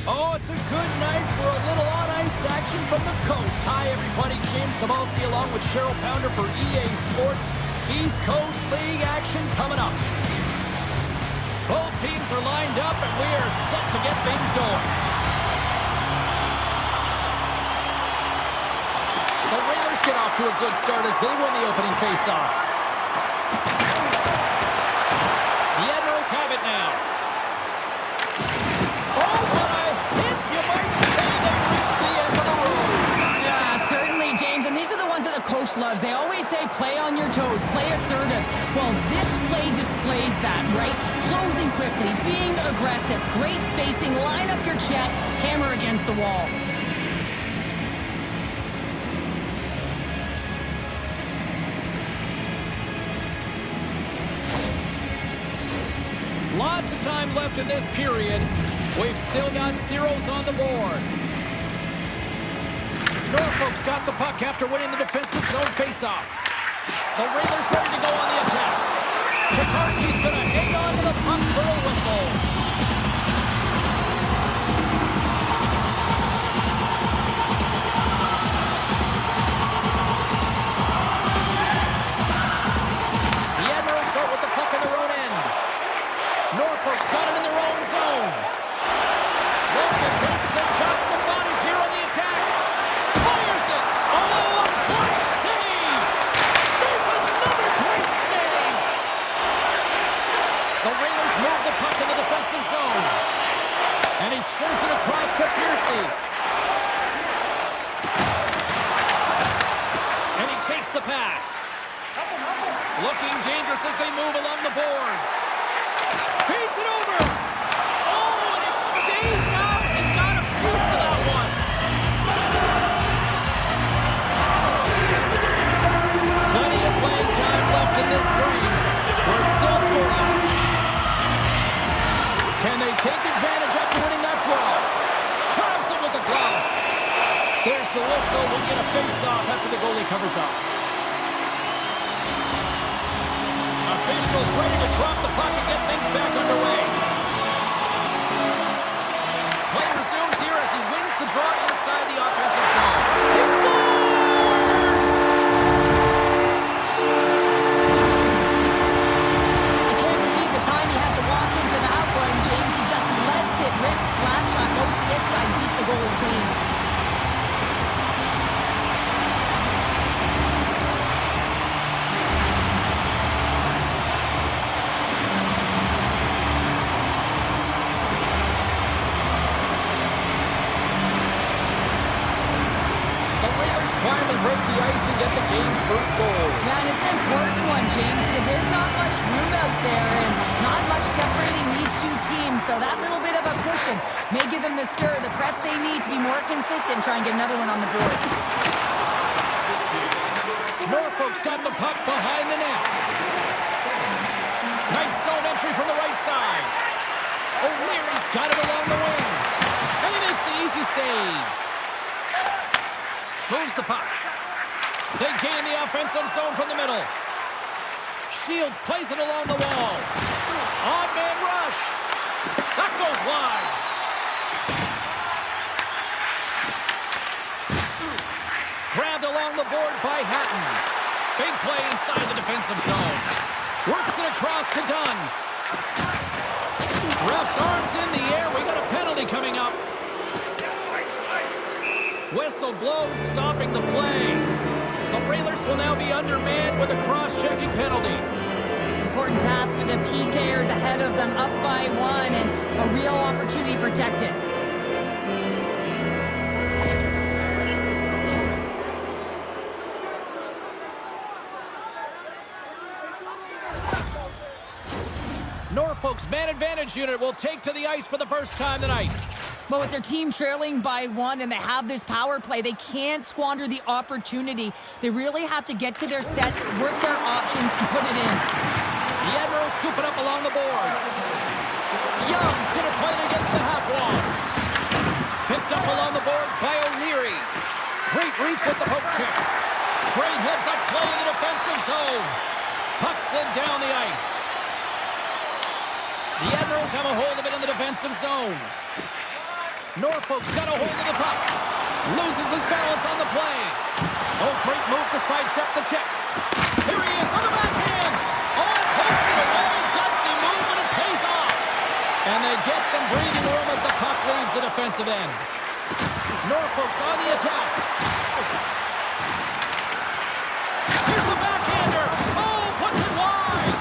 Oh, it's a good night for a little on-ice action from the coast. Hi, everybody. James Sabalski along with Cheryl Pounder for EA Sports. East Coast League action coming up. Both teams are lined up, and we are set to get things going. The Railers get off to a good start as they win the opening faceoff. The Admirals have it now. Oh, what a hit! You might say they reached the end of the road. Yeah, certainly, James. And these are the ones that the coach loves. They always say, play on your toes, play assertive. Well, this play displays that, right? Closing quickly, being aggressive, great spacing, line up your check, hammer against the wall. Lots of time left in this period. We've still got zeros on the board. Norfolk's got the puck after winning the defensive zone faceoff. The Railers ready to go on the attack. Tokarski's going to hang on to the puck for a whistle. Norfolk's got it in their own zone. Logan thinks they've got some bodies here on the attack. Fires it. Oh, a clutch save. There's another great save. The Railers move the puck in the defensive zone. And he serves it across to Piercy. And he takes the pass. Looking dangerous as they move along the boards. Feeds it over. Oh, and it stays out and got a piece of that one. Plenty of playing time left in this frame. We're still scoreless. Can they take advantage after winning that draw? Grabs it with the glove. There's the whistle. We'll get a face-off after the goalie covers up. Officials ready to drop the puck and get things back underway. Play resumes here as he wins the draw inside the offensive zone. He scores! I can't believe the time he had to walk into that one, James. He just lets it rip, slap shot, no stick side, beats the goalie clean. Finally break the ice and get the game's first goal. Yeah, and it's an important one, James, because there's not much room out there and not much separating these two teams. So that little bit of a cushion may give them the stir, the press they need to be more consistent and try and get another one on the board. Norfolk's got the puck behind the net. Nice zone entry from the right side. O'Leary's got it along the wing. And he makes the easy save. Moves the puck. They gain the offensive zone from the middle. Shields plays it along the wall. Odd man rush. That goes wide. Grabbed along the board by Hatton. Big play inside the defensive zone. Works it across to Dunn. Ref's arms in the air. We got a penalty coming up. Whistle blown, stopping the play. The Railers will now be undermanned with a cross-checking penalty. Important task for the PKers ahead of them, up by one, and a real opportunity protected. Norfolk's man advantage unit will take to the ice for the first time tonight. But with their team trailing by one and they have this power play, they can't squander the opportunity. They really have to get to their sets, work their options, and put it in. The Admirals scoop it up along the boards. Young's going to play it against the half wall. Picked up along the boards by O'Leary. Great reach with the poke check. Great heads-up play in the defensive zone. Puck slid down the ice. The Admirals have a hold of it in the defensive zone. Norfolk's got a hold of the puck. Loses his balance on the play. Oh, great move to sidestep the check. Here he is on the backhand. Oh, pokes it away. Gutsy move, and it pays off. And they get some breathing room as the puck leaves the defensive end. Norfolk's on the attack. Here's the backhander. Oh, puts it wide.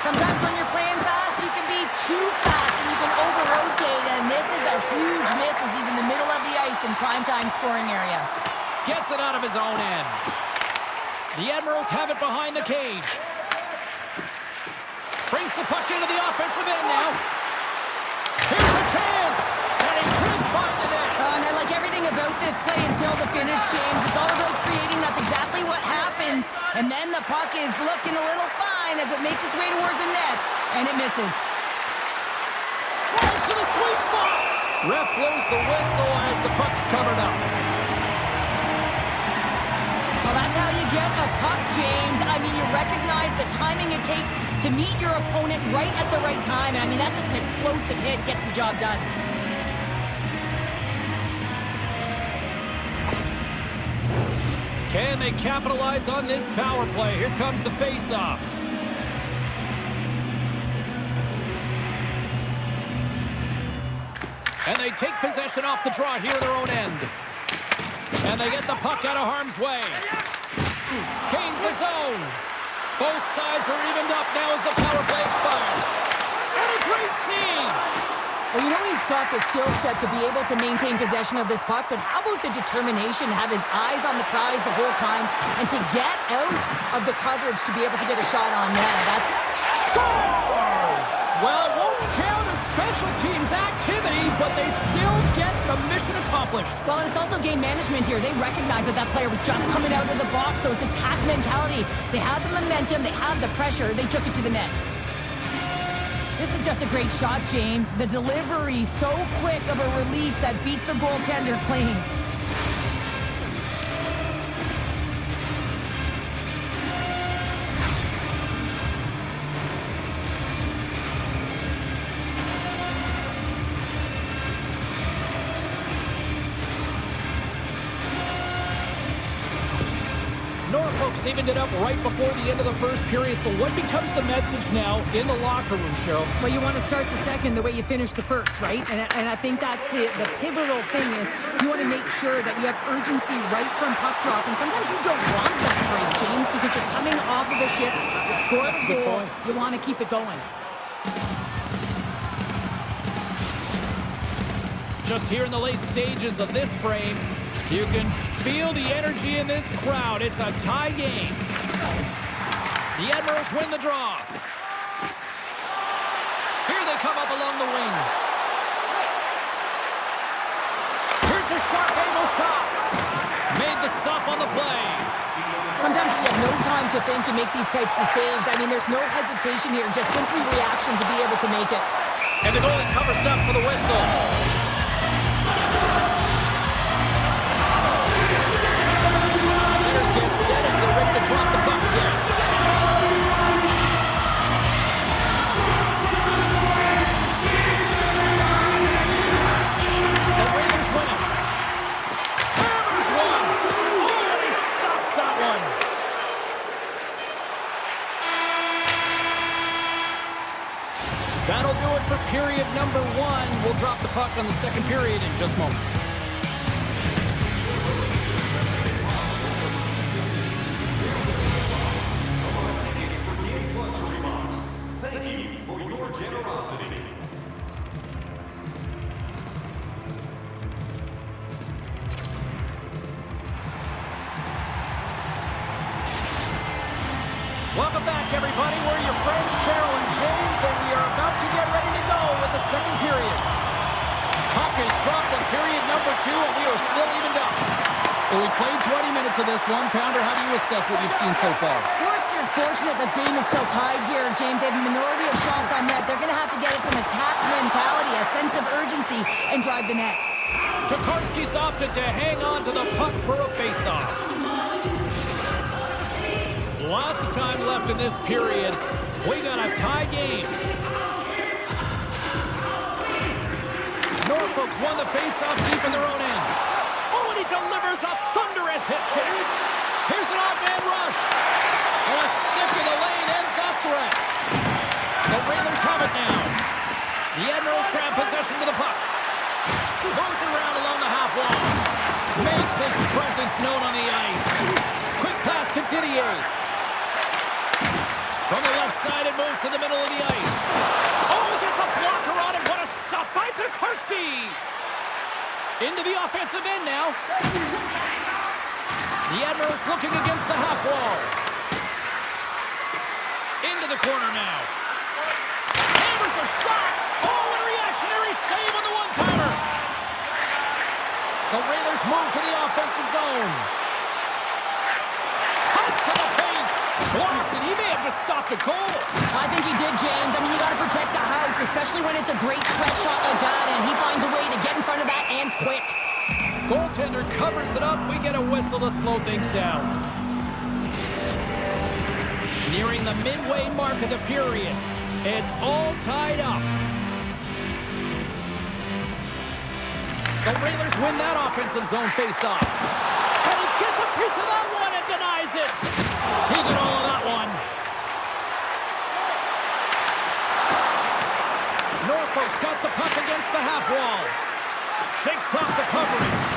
Sometimes when you're playing fast, you can be too fast and you can over-rotate, and this is a huge miss as he's in the middle of the ice in primetime scoring area. Gets it out of his own end. The Admirals have it behind the cage. Brings the puck into the offensive end now. Here's a chance, and he could find the net. And I like everything about this play until the finish, James. It's all about creating. That's exactly what happens. And then the puck is looking a little fine as it makes its way towards the net, and it misses. Tries to the sweet spot. Ref blows the whistle as the puck's covered up. Well, that's how you get a puck, James. I mean, you recognize the timing it takes to meet your opponent right at the right time. I mean, that's just an explosive hit. Gets the job done. Can they capitalize on this power play? Here comes the face-off. And they take possession off the draw here in their own end. And they get the puck out of harm's way. Gains the zone. Both sides are evened up now as the power play expires. And a great save! Well, you know he's got the skill set to be able to maintain possession of this puck, but how about the determination to have his eyes on the prize the whole time and to get out of the coverage to be able to get a shot on net? That's... Scores! Well, it won't count as special teams activity, but they still get the mission accomplished. Well, and it's also game management here. They recognize that that player was just coming out of the box, so it's attack mentality. They had the momentum, they had the pressure, they took it to the net. This is just a great shot, James. The delivery so quick of a release that beats the goaltender clean. Norfolk's evened it up right before the end of the first period, so what becomes the message now in the locker room, Cheryl? Well, you want to start the second the way you finish the first, right? And I think that's the pivotal thing is you want to make sure that you have urgency right from puck drop. And sometimes you don't want that break, James, because you're coming off of a shift, you score the goal, you want to keep it going. Just here in the late stages of this frame, you can feel the energy in this crowd. It's a tie game. The Admirals win the draw. Here they come up along the wing. Here's a sharp angle shot. Made the stop on the play. Sometimes you have no time to think and make these types of saves. I mean, there's no hesitation here, just simply reaction to be able to make it. And the goalie covers up for the whistle. Centers get set as they're ready to drop the puck again. The Railers win it. Hammers one. Oh, and he stops that one. That'll do it for period number one. We'll drop the puck on the second period in just moments. Welcome back, everybody. We're your friends, Cheryl and James, and we are about to get ready to go with the second period. Puck is dropped in period number two, and we are still evened up. So we played 20 minutes of this one-pounder. How do you assess what you've seen so far? Worcester's fortunate the game is still tied here, James. They have a minority of shots on net. They're going to have to get it some attack mentality, a sense of urgency, and drive the net. Tokarski's opted to hang on to the puck for a face-off. Lots of time left in this period. We got a tie game. Norfolk Norfolk's won the face-off deep in their own end. Oh, and he delivers a thunderous hit check. Here's an odd man rush. And a stick in the lane ends that threat. The Railers have it now. The Admirals grab possession with the puck. Moves around along the half wall. Makes his presence known on the ice. Quick pass to Didier. From the left side, it moves to the middle of the ice. Oh, he gets a blocker on him. What a stop by Tokarski. Into the offensive end now. The Admirals looking against the half wall. Into the corner now. Hammers a shot. Oh, and a reactionary save on the one-timer. The Railers move to the offensive zone. Cuts to the paint. Blocked, and he may have just stopped a goal. I think he did, James. I mean, you got to protect the house, especially when it's a great threat shot like that, and he finds a way to get in front of that and quick. Goaltender covers it up. We get a whistle to slow things down. Nearing the midway mark of the period. It's all tied up. The Railers win that offensive zone face-off. And he gets a piece of that one and denies it. He did all of that one. Norfolk's got the puck against the half wall. Shakes off the coverage.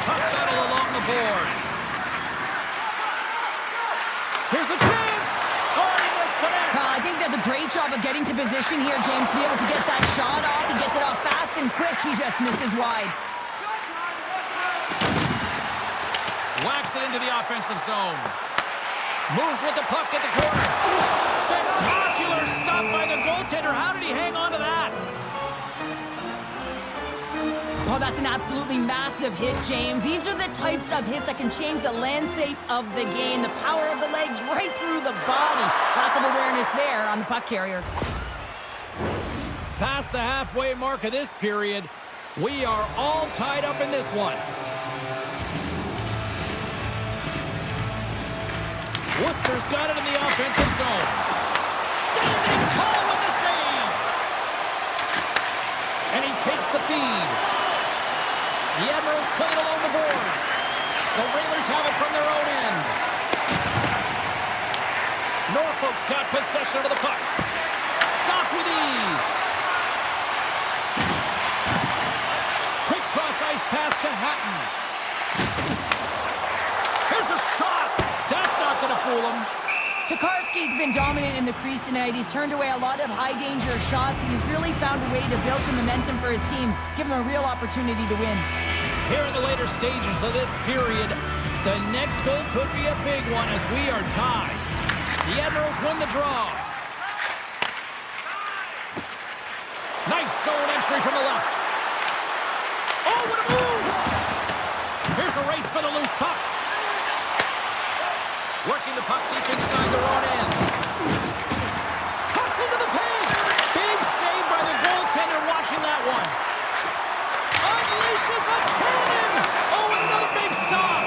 Puck battle along the boards. Here's a chance. Oh, he missed the net. I think he does a great job of getting to position here, James, to be able to get that shot off. He gets it off fast and quick. He just misses wide. Whacks it into the offensive zone. Moves with the puck at the corner. Spectacular stop by the goaltender. How did he hang on to that? Oh, that's an absolutely massive hit, James. These are the types of hits that can change the landscape of the game. The power of the legs right through the body. Lack of awareness there on the puck carrier. Past the halfway mark of this period, we are all tied up in this one. Worcester's got it in the offensive zone. Standing tall with the save. And he takes the feed. The Admirals play it along the boards. The Railers have it from their own end. Norfolk's got possession of the puck. Stopped with ease. Quick cross-ice pass to Hatton. Here's a shot. That's not going to fool him. Tokarski's been dominant in the crease tonight. He's turned away a lot of high-danger shots, and he's really found a way to build some momentum for his team, give him a real opportunity to win. Here in the later stages of this period, the next goal could be a big one as we are tied. The Admirals win the draw. Nice zone entry from the left. Oh, what a move! Here's a race for the loose puck. Working the puck deep inside their own end. Cuts into the paint. Big save by the goaltender watching that one. Unleashes a cannon. Oh, and another big stop.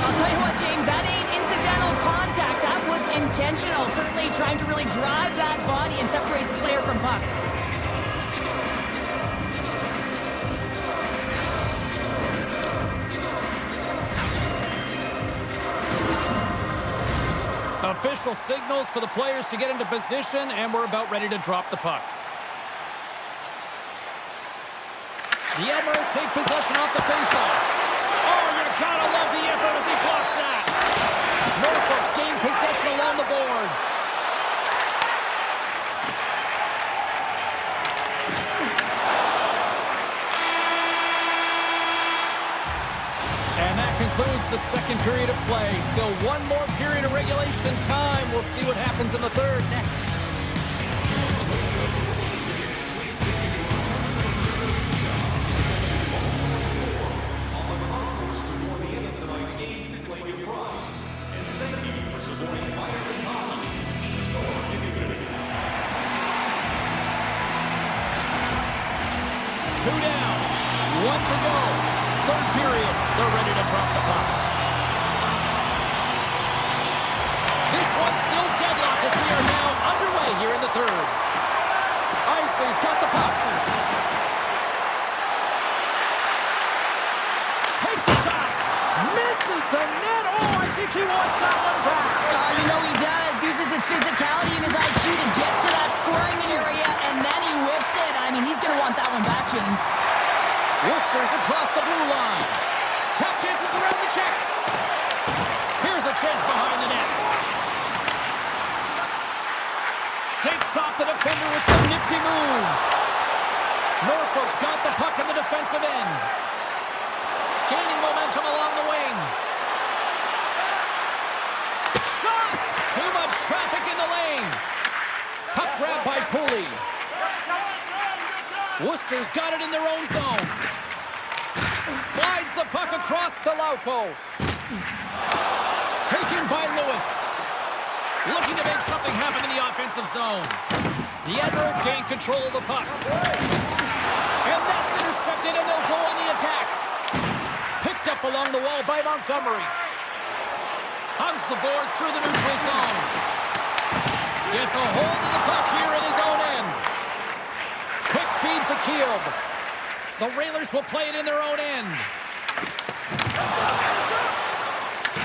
I'll tell you what, James, that ain't incidental contact. That was intentional. Certainly trying to really drive that body and separate the player from puck. Official signals for the players to get into position, and we're about ready to drop the puck. The Admirals take possession off the faceoff. Oh, you gotta love the effort as he blocks that. Norfolk's gained possession along the boards. And that concludes the second period of play. Still one more period of regulation time. We'll see what happens in the third next. Two down, one to go. Third period, they're ready to drop the puck. This one's still deadlocked as we are now underway here in the third. Worcester's got the puck. Takes a shot. Misses the net. Oh, I think he wants that one back. You know he does. Uses his physicality and his IQ to get to that scoring area, and then he whiffs it. I mean, he's going to want that one back, James. Worcester's across the blue line. Tap dances around the check. Here's a chance behind the net. Shakes off the defender with some nifty moves. Norfolk's got the puck in the defensive end. Gaining momentum along the wing. Shot! Too much traffic in the lane. Puck grab by Pooley. Worcester's got it in their own zone. Slides the puck across to Lauko. Taken by Lewis. Looking to make something happen in the offensive zone. The Admirals gain control of the puck. And that's intercepted, and they'll go on the attack. Picked up along the wall by Montgomery. Hugs the boards through the neutral zone. Gets a hold of the puck here in his own end. Quick feed to Kielb. The Railers will play it in their own end.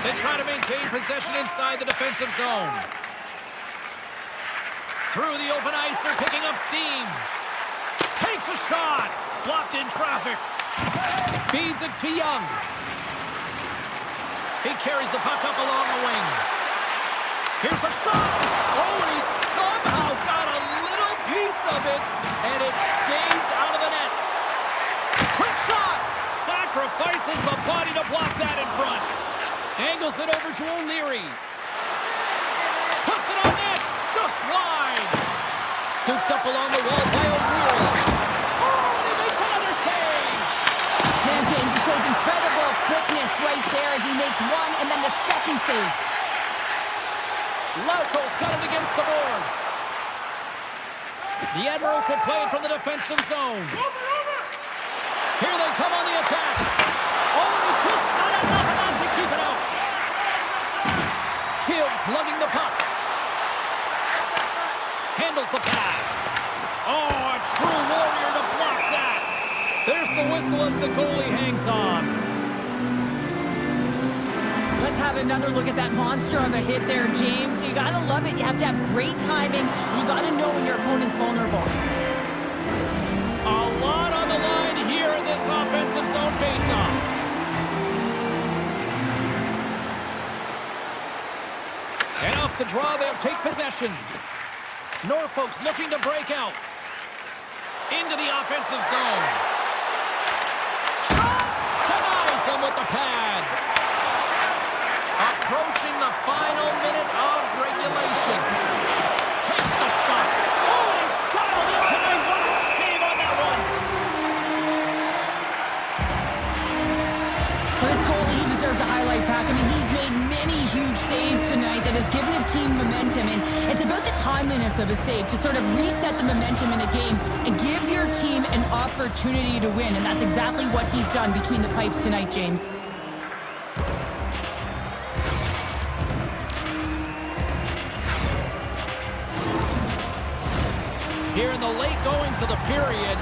They try to maintain possession inside the defensive zone. Through the open ice, they're picking up steam. Takes a shot. Blocked in traffic. Feeds it to Young. He carries the puck up along the wing. Here's a shot. Oh, and he somehow got a little piece of it, and it stays out of the net. Quick shot. Sacrifices the body to block that in front. Angles it over to O'Leary. Puts it on net. Just wide. Scooped up along the wall by O'Leary. Oh, and he makes another save. Man, James, he shows incredible quickness right there as he makes one and then the second save. Lauko's got it against the boards. The Admirals will play it from the defensive zone. Here they come on the attack. Oh, and he just got enough of that to keep it out. Kielb's lugging the puck. Handles the pass. Oh, a true warrior to block that. There's the whistle as the goalie hangs on. Let's have another look at that monster on the hit there, James. You gotta love it. You have to have great timing. You gotta know when your opponent's vulnerable. A lot on the line here in this offensive zone faceoff. And off the draw, they'll take possession. Norfolk's looking to break out. Into the offensive zone. Shot! Denies him with the pad. Approaching the final minute of regulation. Takes the shot. Oh, he's dialed it tonight. What a save on that one. This goalie, he deserves a highlight pack. I mean, he's made many huge saves tonight that has given his team momentum. And it's about the timeliness of a save to sort of reset the momentum in a game and give your team an opportunity to win. And that's exactly what he's done between the pipes tonight, James. Here in the late goings of the period,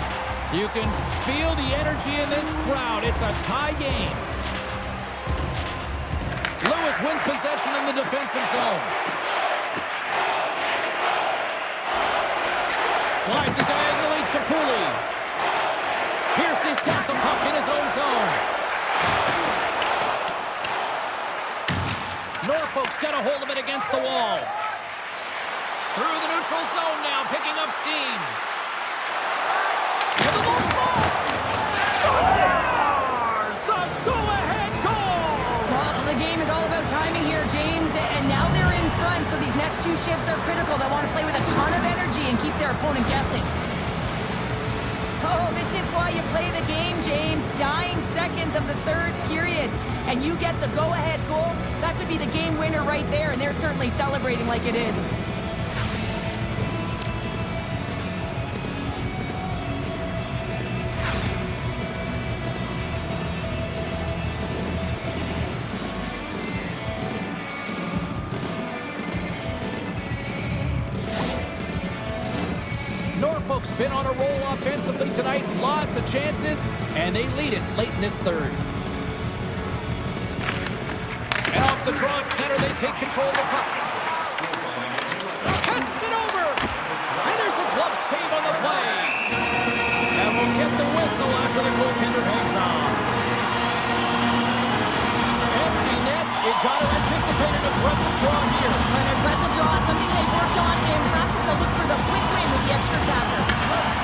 you can feel the energy in this crowd. It's a tie game. Lewis wins possession in the defensive zone. Slides it diagonally to Pooley. Piercy's got the puck in his own zone. Norfolk's got a hold of it against the wall. Through the neutral zone now, picking up steam. To the low slot. Scores! The go-ahead goal! Well, the game is all about timing here, James, and now they're in front, so these next two shifts are critical. They want to play with a ton of energy and keep their opponent guessing. Oh, this is why you play the game, James. Dying seconds of the third period, and you get the go-ahead goal. That could be the game winner right there, and they're certainly celebrating like it is. Norfolk's been on a roll offensively tonight. Lots of chances, and they lead it late in this third. And off the draw at center, they take control of the puck. Passes it over! And there's a glove save on the play. And we'll get the whistle after the goaltender hangs on. Empty net. You got to anticipate an aggressive draw here. An aggressive draw, something they worked on in practice. They'll look for the quick win with the extra tapper.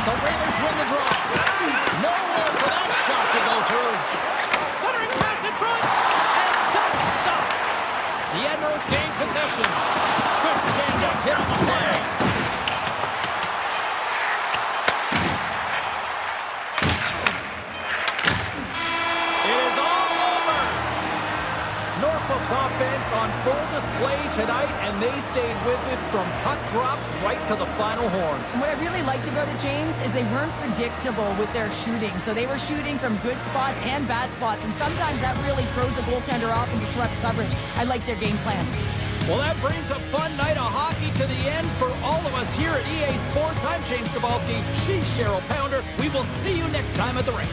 The Railers win the draw. Nowhere for that shot to go through. Centering pass in front. And that's stopped. The Admirals gain possession. Good stand-up hit on the play. It is all over. Norfolk's offense on full display tonight, and they stayed with it from puck drop right to the final horn. And what I really liked about it, James, is they weren't predictable with their shooting. So they were shooting from good spots and bad spots, and sometimes that really throws a goaltender off and disrupts coverage. I like their game plan. Well, that brings a fun night of hockey to the end for all of us here at EA Sports. I'm James Cebulski. She's Cheryl Pounder. We will see you next time at the rink.